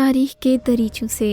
تاریخ کے دریچوں سے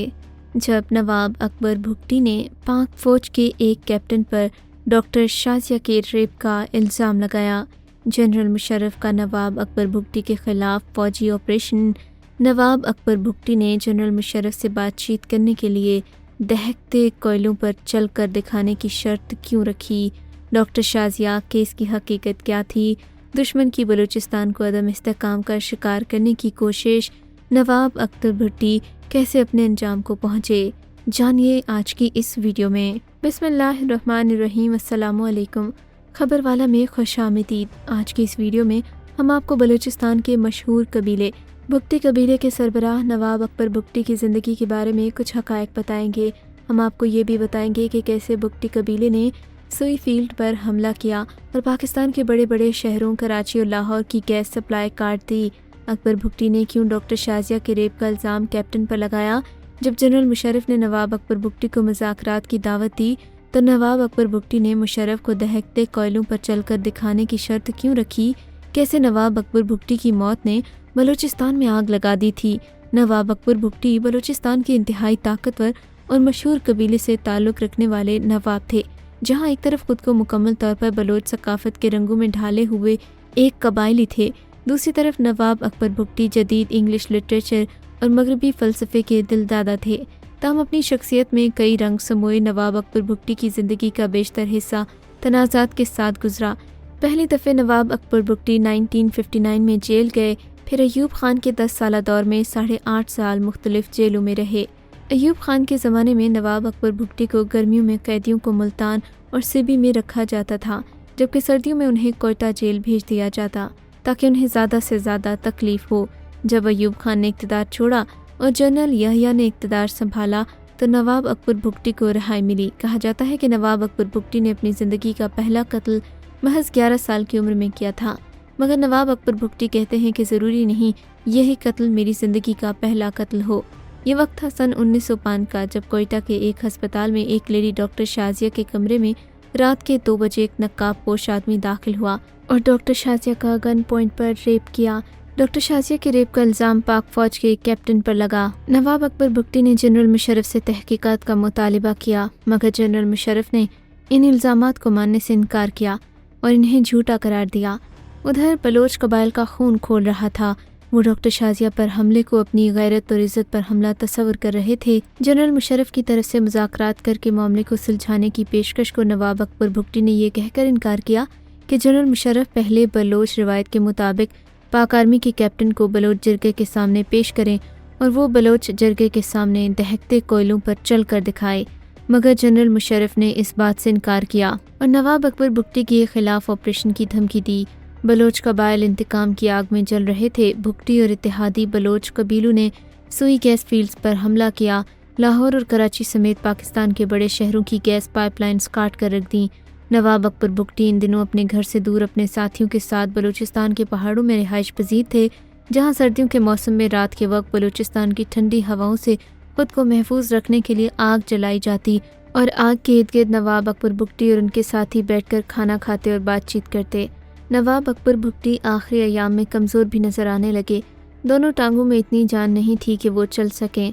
جب نواب اکبر بگٹی نے پاک فوج کے ایک کیپٹن پر ڈاکٹر شازیہ کے ریپ کا الزام لگایا، جنرل مشرف کا نواب اکبر بگٹی کے خلاف فوجی آپریشن۔ نواب اکبر بگٹی نے جنرل مشرف سے بات چیت کرنے کے لیے دہکتے کوئلوں پر چل کر دکھانے کی شرط کیوں رکھی؟ ڈاکٹر شازیہ کیس کی حقیقت کیا تھی؟ دشمن کی بلوچستان کو عدم استحکام کا شکار کرنے کی کوشش، نواب اکبر بگٹی کیسے اپنے انجام کو پہنچے؟ جانیے آج کی اس ویڈیو میں۔ بسم اللہ الرحمن الرحیم۔ السلام علیکم۔ خبر والا میں خوش آمدید۔ آج کی اس ویڈیو میں ہم آپ کو بلوچستان کے مشہور قبیلے بگٹی قبیلے کے سربراہ نواب اکبر بگٹی کی زندگی کے بارے میں کچھ حقائق بتائیں گے۔ ہم آپ کو یہ بھی بتائیں گے کہ کیسے بگٹی قبیلے نے سوئی فیلڈ پر حملہ کیا اور پاکستان کے بڑے بڑے شہروں کراچی اور لاہور کی گیس سپلائی کاٹ دی۔ اکبر بگٹی نے کیوں ڈاکٹر شازیہ کے ریپ کا الزام کیپٹن پر لگایا؟ جب جنرل مشرف نے نواب اکبر بگٹی کو مذاکرات کی دعوت دی تو نواب اکبر بگٹی نے مشرف کو دہکتے کوئلوں پر چل کر دکھانے کی شرط کیوں رکھی؟ کیسے نواب اکبر بگٹی کی موت نے بلوچستان میں آگ لگا دی تھی؟ نواب اکبر بگٹی بلوچستان کے انتہائی طاقتور اور مشہور قبیلے سے تعلق رکھنے والے نواب تھے، جہاں ایک طرف خود کو مکمل طور پر بلوچ ثقافت کے رنگوں میں ڈھالے ہوئے ایک قبائلی تھے، دوسری طرف نواب اکبر بگٹی جدید انگلش لٹریچر اور مغربی فلسفے کے دلدادہ تھے۔ تاہم اپنی شخصیت میں کئی رنگ سموئے نواب اکبر بگٹی کی زندگی کا بیشتر حصہ تنازعات کے ساتھ گزرا۔ پہلی دفعہ نواب اکبر بگٹی 1959 میں جیل گئے، پھر ایوب خان کے 10 سالہ دور میں 8.5 سال مختلف جیلوں میں رہے۔ ایوب خان کے زمانے میں نواب اکبر بگٹی کو گرمیوں میں قیدیوں کو ملتان اور سبی میں رکھا جاتا تھا، جبکہ سردیوں میں انہیں کوئٹہ جیل بھیج دیا جاتا تاکہ انہیں زیادہ سے زیادہ تکلیف ہو۔ جب ایوب خان نے اقتدار چھوڑا اور جنرل یحییٰ نے اقتدار سنبھالا تو نواب اکبر بگٹی کو رہائی ملی۔ کہا جاتا ہے کہ نواب اکبر بگٹی نے اپنی زندگی کا پہلا قتل محض 11 سال کی عمر میں کیا تھا، مگر نواب اکبر بگٹی کہتے ہیں کہ ضروری نہیں یہی قتل میری زندگی کا پہلا قتل ہو۔ یہ وقت تھا سن 1905 کا، جب کوئٹہ کے ایک ہسپتال میں ایک لیڈی ڈاکٹر شازیہ کے کمرے میں رات کے 2 بجے ایک نقاب پوش آدمی داخل ہوا اور ڈاکٹر شازیہ کا گن پوائنٹ پر ریپ کیا۔ ڈاکٹر شازیہ کے ریپ کا الزام پاک فوج کے ایک کیپٹن پر لگا۔ نواب اکبر بگٹی نے جنرل مشرف سے تحقیقات کا مطالبہ کیا، مگر جنرل مشرف نے ان الزامات کو ماننے سے انکار کیا اور انہیں جھوٹا قرار دیا۔ ادھر بلوچ قبائل کا خون کھول رہا تھا، وہ ڈاکٹر شازیہ پر حملے کو اپنی غیرت اور عزت پر حملہ تصور کر رہے تھے۔ جنرل مشرف کی طرف سے مذاکرات کر کے معاملے کو سلجھانے کی پیشکش کو نواب اکبر بگٹی نے یہ کہہ کر انکار کیا کہ جنرل مشرف پہلے بلوچ روایت کے مطابق پاک آرمی کے کیپٹن کو بلوچ جرگے کے سامنے پیش کریں اور وہ بلوچ جرگے کے سامنے دہکتے کوئلوں پر چل کر دکھائے، مگر جنرل مشرف نے اس بات سے انکار کیا اور نواب اکبر بگٹی کے خلاف آپریشن کی دھمکی دی۔ بلوچ قبائل انتقام کی آگ میں جل رہے تھے۔ بگٹی اور اتحادی بلوچ قبیلوں نے سوئی گیس فیلڈز پر حملہ کیا، لاہور اور کراچی سمیت پاکستان کے بڑے شہروں کی گیس پائپ لائنز کاٹ کر رکھ دیں۔ نواب اکبر بگٹی ان دنوں اپنے گھر سے دور اپنے ساتھیوں کے ساتھ بلوچستان کے پہاڑوں میں رہائش پذیر تھے، جہاں سردیوں کے موسم میں رات کے وقت بلوچستان کی ٹھنڈی ہواؤں سے خود کو محفوظ رکھنے کے لیے آگ جلائی جاتی اور آگ کے ارد گرد نواب اکبر بگٹی اور ان کے ساتھی بیٹھ کر کھانا کھاتے اور بات چیت کرتے۔ نواب اکبر بگٹی آخری ایام میں کمزور بھی نظر آنے لگے، دونوں ٹانگوں میں اتنی جان نہیں تھی کہ وہ چل سکیں۔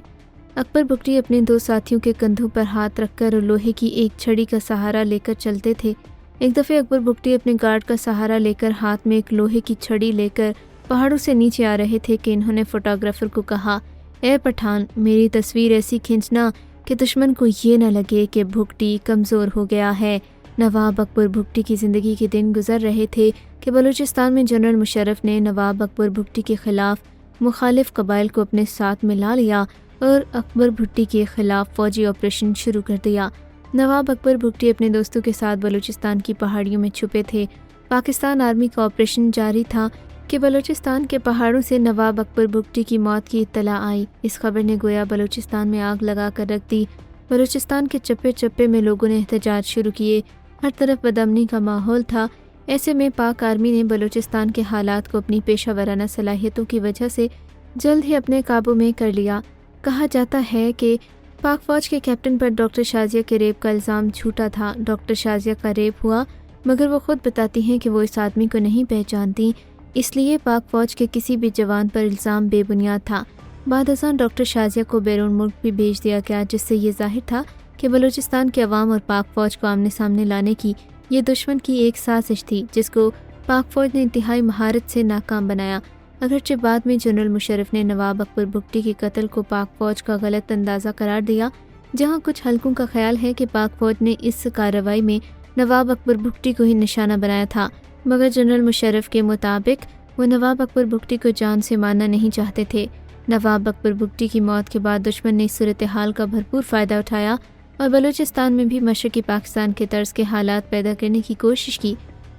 اکبر بگٹی اپنے 2 ساتھیوں کے کندھوں پر ہاتھ رکھ کر اور لوہے کی ایک چھڑی کا سہارا لے کر چلتے تھے۔ ایک دفعہ اکبر بگٹی اپنے گارڈ کا سہارا لے کر ہاتھ میں ایک لوہے کی چھڑی لے کر پہاڑوں سے نیچے آ رہے تھے کہ انہوں نے فوٹوگرافر کو کہا، اے پٹھان، میری تصویر ایسی کھینچنا کہ دشمن کو یہ نہ لگے کہ بگٹی کمزور ہو گیا ہے۔ نواب اکبر بگٹی کی زندگی کے دن گزر رہے تھے کہ بلوچستان میں جنرل مشرف نے نواب اکبر بگٹی کے خلاف مخالف قبائل کو اپنے ساتھ ملا لیا اور اکبر بگٹی کے خلاف فوجی آپریشن شروع کر دیا۔ نواب اکبر بگٹی اپنے دوستوں کے ساتھ بلوچستان کی پہاڑیوں میں چھپے تھے۔ پاکستان آرمی کا آپریشن جاری تھا کہ بلوچستان کے پہاڑوں سے نواب اکبر بگٹی کی موت کی اطلاع آئی۔ اس خبر نے گویا بلوچستان میں آگ لگا کر رکھ دی۔ بلوچستان کے چپے چپے میں لوگوں نے احتجاج شروع کیے، ہر طرف بدامنی کا ماحول تھا۔ ایسے میں پاک آرمی نے بلوچستان کے حالات کو اپنی پیشہ ورانہ صلاحیتوں کی وجہ سے جلد ہی اپنے قابو میں کر لیا۔ کہا جاتا ہے کہ پاک فوج کے کیپٹن پر ڈاکٹر شازیہ کے ریپ کا الزام جھوٹا تھا۔ ڈاکٹر شازیہ کا ریپ ہوا، مگر وہ خود بتاتی ہیں کہ وہ اس آدمی کو نہیں پہچانتی، اس لیے پاک فوج کے کسی بھی جوان پر الزام بے بنیاد تھا۔ بعد ازاں ڈاکٹر شازیہ کو بیرون ملک بھی بھیج دیا گیا، جس سے یہ ظاہر تھا کہ بلوچستان کے عوام اور پاک فوج کو آمنے سامنے لانے کی یہ دشمن کی ایک سازش تھی، جس کو پاک فوج نے انتہائی مہارت سے ناکام بنایا۔ اگرچہ بعد میں جنرل مشرف نے نواب اکبر بگٹی کے قتل کو پاک فوج کا غلط اندازہ قرار دیا، جہاں کچھ حلقوں کا خیال ہے کہ پاک فوج نے اس کارروائی میں نواب اکبر بگٹی کو ہی نشانہ بنایا تھا، مگر جنرل مشرف کے مطابق وہ نواب اکبر بگٹی کو جان سے مارنا نہیں چاہتے تھے۔ نواب اکبر بگٹی کی موت کے بعد دشمن نے اس صورتحال کا بھرپور فائدہ اٹھایا اور بلوچستان میں بھی مشرقی پاکستان کے طرز کے حالات پیدا کرنے کی کوشش کی،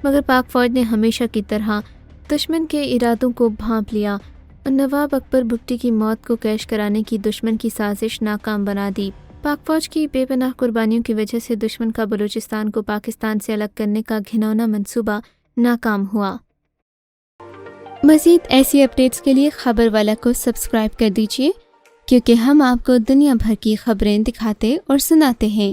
مگر پاک فوج نے ہمیشہ کی طرح دشمن کے ارادوں کو بھانپ لیا اور نواب اکبر بگٹی کی موت کو کیش کرانے کی دشمن کی سازش ناکام بنا دی۔ پاک فوج کی بے پناہ قربانیوں کی وجہ سے دشمن کا بلوچستان کو پاکستان سے الگ کرنے کا گھناؤنا منصوبہ ناکام ہوا۔ مزید ایسی اپڈیٹس کے لیے خبر والا کو سبسکرائب کر دیجیے، کیونکہ ہم آپ کو دنیا بھر کی خبریں دکھاتے اور سناتے ہیں۔